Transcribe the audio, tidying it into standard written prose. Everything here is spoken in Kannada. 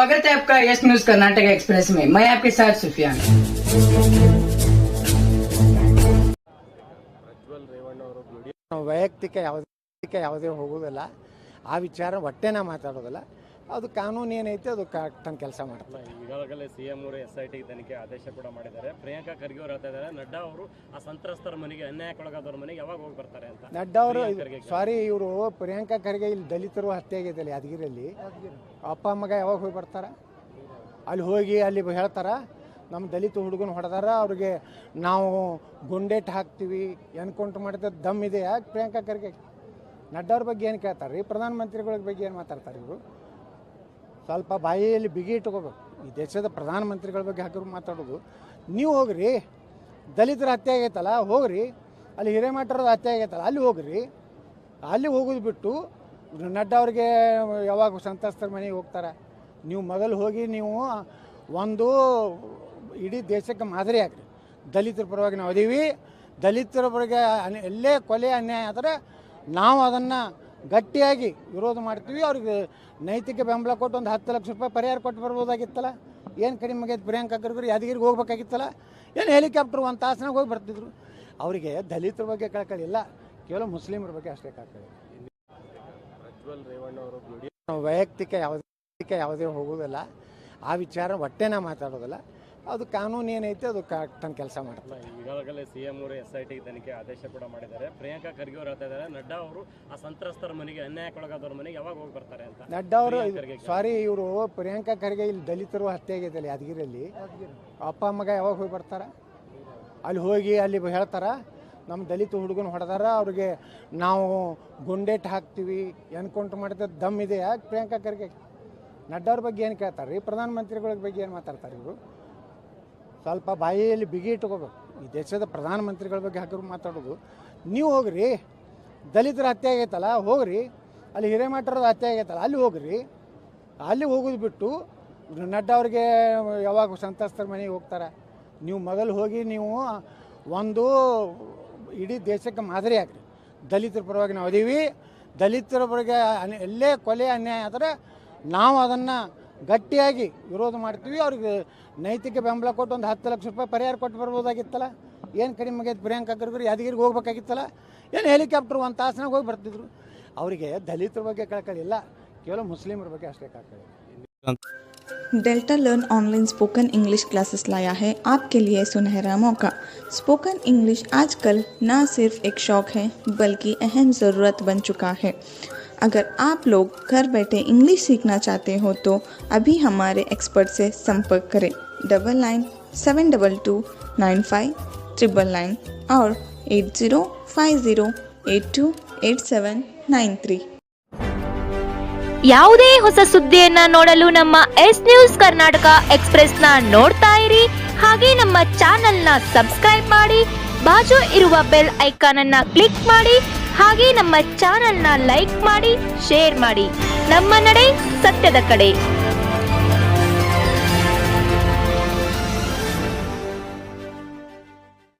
स्वागत है आपका यस न्यूज कर्नाटक एक्सप्रेस में। मैं आपके साथ सुफियान। ವೈಯಕ್ತಿಕ ಯಾವುದೇ ಹೋಗೋದಿಲ್ಲ, ಆ ವಿಚಾರ ಹೊಟ್ಟೆನ ಮಾತಾಡೋದಿಲ್ಲ. ಅದು ಕಾನೂನು ಏನೈತೆ ಅದು ಕರೆಕ್ಟ್ ಕೆಲಸ ಮಾಡ್ತಾರೆ. ಈಗಾಗಲೇ ಸಿಎಂ ಅವರು SIT ತನಿಖೆ ಆದೇಶ ಕೂಡ ಮಾಡಿದ್ದಾರೆ. ಪ್ರಿಯಾಂಕಾ ಖರ್ಗೆ ಅವರು ಹೇಳ್ತಾ ಇದ್ದಾರೆ, ನಡ್ಡಾ ಅವರು ಆ ಸಂತ್ರಸ್ತರ ಮನೆಗೆ, ಅನ್ಯಾಯಕ್ಕೊಳಗಾದವ್ರ ಮನೆಗೆ ಯಾವಾಗ ಹೋಗಿ ಬರ್ತಾರೆ ಅಂತ. ನಡ್ಡಾ ಅವರು ಇವರು ಪ್ರಿಯಾಂಕಾ ಖರ್ಗೆ ಇಲ್ಲಿ ದಲಿತರು ಹತ್ಯೆ ಆಗೈತಲ್ಲ ಯಾದಗಿರಿಯಲ್ಲಿ, ಅಪ್ಪ ಮಗ ಯಾವಾಗ ಹೋಗಿ ಬರ್ತಾರ? ಅಲ್ಲಿ ಹೋಗಿ ಅಲ್ಲಿ ಹೇಳ್ತಾರ ನಮ್ಮ ದಲಿತ ಹುಡುಗನ ಹೊಡೆದಾರ, ಅವ್ರಿಗೆ ನಾವು ಗುಂಡೇಟ್ ಹಾಕ್ತೀವಿ, ಎನ್ಕೌಂಟರ್ ಮಾಡಿದ ದಮ್ ಇದೆ. ಯಾಕೆ ಪ್ರಿಯಾಂಕಾ ಖರ್ಗೆ ನಡ್ಡಾ ಅವ್ರ ಬಗ್ಗೆ ಏನು ಕೇಳ್ತಾರೆ ರೀ? ಪ್ರಧಾನಮಂತ್ರಿಗಳ ಬಗ್ಗೆ ಏನು ಮಾತಾಡ್ತಾರೆ ಇವರು? ಸ್ವಲ್ಪ ಬಾಯಿಯಲ್ಲಿ ಬಿಗಿ ಇಟ್ಕೋಬೇಕು. ಈ ದೇಶದ ಪ್ರಧಾನಮಂತ್ರಿಗಳ ಬಗ್ಗೆ ಹಾಕಿದ್ರು ಮಾತಾಡೋದು. ನೀವು ಹೋಗ್ರಿ, ದಲಿತರ ಹತ್ಯೆ ಆಗೈತಲ್ಲ ಹೋಗ್ರಿ, ಅಲ್ಲಿ ಹಿರೇಮಠರದ ಹತ್ಯೆ ಆಗೈತಲ್ಲ ಅಲ್ಲಿ ಹೋಗ್ರಿ. ಅಲ್ಲಿ ಹೋಗೋದು ಬಿಟ್ಟು ನಡ್ಡಾ ಅವ್ರಿಗೆ ಯಾವಾಗ ಸಂತ್ರಸ್ತರ ಮನೆಗೆ ಹೋಗ್ತಾರೆ? ನೀವು ಮೊದಲು ಹೋಗಿ ನೀವು ಒಂದು ಇಡೀ ದೇಶಕ್ಕೆ ಮಾದರಿ ಆಗ್ರಿ. ದಲಿತರ ಪರವಾಗಿ ನಾವು ಅದೀವಿ, ದಲಿತರ ಪರವಾಗಿ ಎಲ್ಲೇ ಕೊಲೆ ಅನ್ಯಾಯ ಆದರೆ ನಾವು ಅದನ್ನು ಗಟ್ಟಿಯಾಗಿ ವಿರೋಧ ಮಾಡ್ತೀವಿ. ಅವ್ರಿಗೆ ನೈತಿಕ ಬೆಂಬಲ ಕೊಟ್ಟು ಒಂದು 10 ಲಕ್ಷ ರೂಪಾಯಿ ಪರಿಹಾರ ಕೊಟ್ಟು ಬರ್ಬೋದಾಗಿತ್ತಲ್ಲ. ಏನು ಕಡಿಮೆ ಆಗೈತೆ? ಪ್ರಿಯಾಂಕಾ ಖರ್ಗೆ ಯಾದಗಿರಿಗೆ ಹೋಗ್ಬೇಕಾಗಿತ್ತಲ್ಲ. ಏನು ಹೆಲಿಕಾಪ್ಟರ್ ಒಂದು ತಾಸಿನಾಗ ಹೋಗಿ ಬರ್ತಿದ್ರು. ಅವರಿಗೆ ದಲಿತರ ಬಗ್ಗೆ ಕಳ್ಕೊಳ್ಳಿ ಇಲ್ಲ, ಕೇವಲ ಮುಸ್ಲಿಮರ ಬಗ್ಗೆ ಅಷ್ಟೇ ಕಳ್ಕೊಳ್ಳಿ. ವೈಯಕ್ತಿಕ ಯಾವುದೇ ಹೋಗೋದಿಲ್ಲ, ಆ ವಿಚಾರ ಹೊಟ್ಟೆನ ಮಾತಾಡೋದಿಲ್ಲ. ಅದು ಕಾನೂನು ಏನೈತೆ ಅದು ಕರೆಕ್ಟ್ ಕೆಲಸ ಮಾಡ್ತಾರೆ. ಈಗಾಗಲೇ ಸಿಎಂ ಅವರು SIT ತನಿಖೆ ಆದೇಶ ಕೂಡ ಮಾಡಿದ್ದಾರೆ. ಪ್ರಿಯಾಂಕಾ ಖರ್ಗೆ ಅವರು ಹೇಳ್ತಾ ಇದ್ದಾರೆ, ನಡ್ಡಾ ಅವರು ಆ ಸಂತ್ರಸ್ತರ ಮನೆಗೆ, ಅನ್ಯಾಯಕ್ಕೊಳಗಾದವ್ರ ಮನೆಗೆ ಯಾವಾಗ ಹೋಗಿ ಬರ್ತಾರೆ ಅಂತ. ನಡ್ಡಾ ಅವರು ಇವರು ಪ್ರಿಯಾಂಕಾ ಖರ್ಗೆ ಇಲ್ಲಿ ದಲಿತರು ಹತ್ಯೆ ಆಗೈತಲ್ಲ ಯಾದಗಿರಿಯಲ್ಲಿ, ಅಪ್ಪ ಮಗ ಯಾವಾಗ ಹೋಗಿ ಬರ್ತಾರ? ಅಲ್ಲಿ ಹೋಗಿ ಅಲ್ಲಿ ಹೇಳ್ತಾರ ನಮ್ಮ ದಲಿತ ಹುಡುಗನ ಹೊಡೆದಾರ, ಅವ್ರಿಗೆ ನಾವು ಗುಂಡೇಟ್ ಹಾಕ್ತೀವಿ, ಎನ್ಕೌಂಟರ್ ಮಾಡಿದ ದಮ್ ಇದೆ. ಯಾಕೆ ಪ್ರಿಯಾಂಕಾ ಖರ್ಗೆ ನಡ್ಡಾ ಅವ್ರ ಬಗ್ಗೆ ಏನು ಕೇಳ್ತಾರೆ ರೀ? ಪ್ರಧಾನಮಂತ್ರಿಗಳ ಬಗ್ಗೆ ಏನು ಮಾತಾಡ್ತಾರೆ ಇವರು? ಸ್ವಲ್ಪ ಬಾಯಿಯಲ್ಲಿ ಬಿಗಿ ಇಟ್ಕೋಬೇಕು. ಈ ದೇಶದ ಪ್ರಧಾನಮಂತ್ರಿಗಳ ಬಗ್ಗೆ ಹಾಕಿದ್ರು ಮಾತಾಡೋದು. ನೀವು ಹೋಗ್ರಿ, ದಲಿತರ ಹತ್ಯೆ ಆಗೈತಲ್ಲ ಹೋಗ್ರಿ, ಅಲ್ಲಿ ಹಿರೇಮಠರದ ಹತ್ಯೆ ಆಗೈತಲ್ಲ ಅಲ್ಲಿ ಹೋಗ್ರಿ. ಅಲ್ಲಿ ಹೋಗೋದು ಬಿಟ್ಟು ನಡ್ಡಾ ಅವ್ರಿಗೆ ಯಾವಾಗ ಸಂತ್ರಸ್ತರ ಮನೆಗೆ ಹೋಗ್ತಾರೆ? ನೀವು ಮೊದಲು ಹೋಗಿ ನೀವು ಒಂದು ಇಡೀ ದೇಶಕ್ಕೆ ಮಾದರಿ ಆಗ್ರಿ. ದಲಿತರ ಪರವಾಗಿ ನಾವು ಅದೀವಿ, ದಲಿತರ ಪರವಾಗಿ ಎಲ್ಲೇ ಕೊಲೆ ಅನ್ಯಾಯ ಆದರೆ ನಾವು ಅದನ್ನು ಗಟ್ಟಿಯಾಗಿ ವಿರೋಧ ಮಾಡ್ತೀವಿ. ಅವ್ರಿಗೆ ನೈತಿಕ ಬೆಂಬಲ ಕೊಟ್ಟು ಒಂದು 10 ಲಕ್ಷ ರೂಪಾಯಿ ಪರಿಹಾರ ಕೊಟ್ಟು ಬರ್ಬೋದಾಗಿತ್ತಲ್ಲ. ಏನು ಕಡಿಮೆ ಆಗೈತೆ? ಪ್ರಿಯಾಂಕಾ ಖರ್ಗೆ ಯಾದಗಿರಿಗೆ ಹೋಗ್ಬೇಕಾಗಿತ್ತಲ್ಲ. ಏನು ಹೆಲಿಕಾಪ್ಟರ್ ಒಂದು ತಾಸಿನಾಗ ಹೋಗಿ ಬರ್ತಿದ್ರು. ಅವರಿಗೆ ದಲಿತರ ಬಗ್ಗೆ ಕಳ್ಕೊಳ್ಳಿ ಇಲ್ಲ, ಕೇವಲ ಮುಸ್ಲಿಮರ ಬಗ್ಗೆ ಅಷ್ಟೇ ಕಳ್ಕೊಳ್ಳಿ. Delta learn online spoken English classes लाया है आपके लिए सुनहरा मौका। स्पोकन इंग्लिश आजकल न सिर्फ एक शौक है बल्कि अहम ज़रूरत बन चुका है। अगर आप लोग घर बैठे इंग्लिश सीखना चाहते हो तो अभी हमारे एक्सपर्ट से संपर्क करें 9972295999 और 8050828793। ಯಾವುದೇ ಹೊಸ ಸುದ್ದಿಯನ್ನ ನೋಡಲು ನಮ್ಮ ಎಸ್ ನ್ಯೂಸ್ ಕರ್ನಾಟಕ ಎಕ್ಸ್ಪ್ರೆಸ್ ನ ನೋಡ್ತಾ ಇರಿ. ಹಾಗೆ ನಮ್ಮ ಚಾನೆಲ್ ನ ಸಬ್ಸ್ಕ್ರೈಬ್ ಮಾಡಿ, ಬಾಜು ಇರುವ ಬೆಲ್ ಐಕಾನ್ ಅನ್ನ ಕ್ಲಿಕ್ ಮಾಡಿ. ಹಾಗೆ ನಮ್ಮ ಚಾನೆಲ್ ನ ಲೈಕ್ ಮಾಡಿ, ಶೇರ್ ಮಾಡಿ. ನಮ್ಮ ನಡೆ ಸತ್ಯದ ಕಡೆ.